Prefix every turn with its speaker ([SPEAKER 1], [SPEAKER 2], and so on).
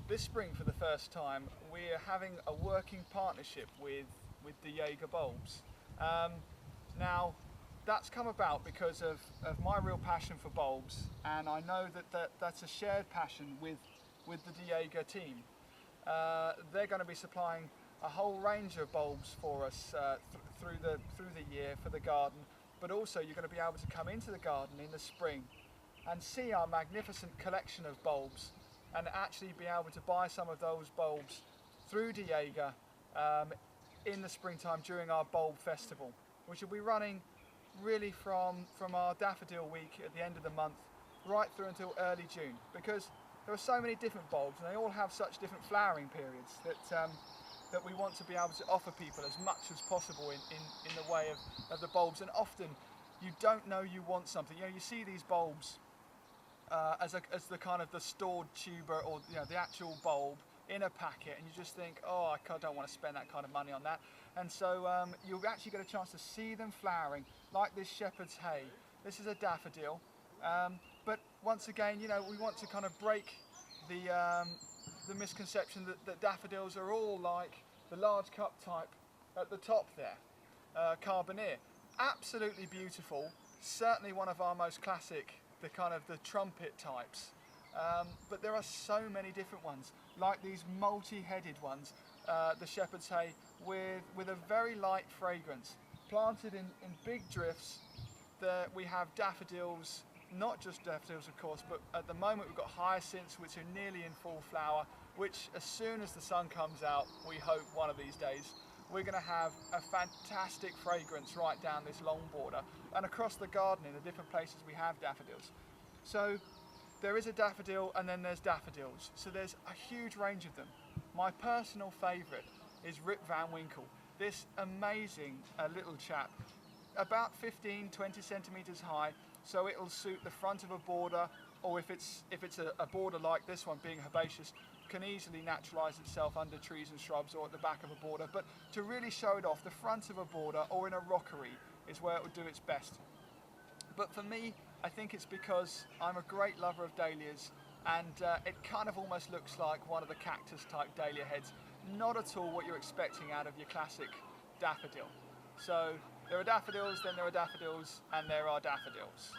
[SPEAKER 1] this spring for the first time we're having a working partnership with the Jager bulbs. Now that's come about because of my real passion for bulbs, and I know that's a shared passion with the Jager team. They're going to be supplying a whole range of bulbs for us through the year for the garden, but also you're going to be able to come into the garden in the spring and see our magnificent collection of bulbs, and actually be able to buy some of those bulbs through Jager in the springtime during our bulb festival, which will be running really from our daffodil week at the end of the month right through until early June, because there are so many different bulbs and they all have such different flowering periods that we want to be able to offer people as much as possible in the way of the bulbs. And often you don't know you want something. You know, you see these bulbs as the kind of the stored tuber, or the actual bulb in a packet, and you just think, oh, I don't want to spend that kind of money on that. And so you'll actually get a chance to see them flowering, like this shepherd's hay. This is a daffodil, but once again, we want to kind of break the misconception that daffodils are all like the large cup type at the top there, Carboneer. Absolutely beautiful, certainly one of our most classic, the kind of the trumpet types, but there are so many different ones, like these multi-headed ones, the shepherd's hay, with a very light fragrance, planted in big drifts. We have daffodils, not just daffodils of course, but at the moment we've got hyacinths, which are nearly in full flower, which as soon as the sun comes out, we hope one of these days, we're going to have a fantastic fragrance right down this long border, and across the garden in the different places we have daffodils. So there is a daffodil, and then there's daffodils, so there's a huge range of them. My personal favourite is Rip Van Winkle, this amazing little chap, about 15-20 centimetres high, so it'll suit the front of a border, or if it's a border like this one, being herbaceous, can easily naturalise itself under trees and shrubs or at the back of a border. But to really show it off, the front of a border or in a rockery is where it would do its best. But for me, I think it's because I'm a great lover of dahlias, and it kind of almost looks like one of the cactus type dahlia heads, not at all what you're expecting out of your classic daffodil. So there are daffodils, then there are daffodils, and there are daffodils.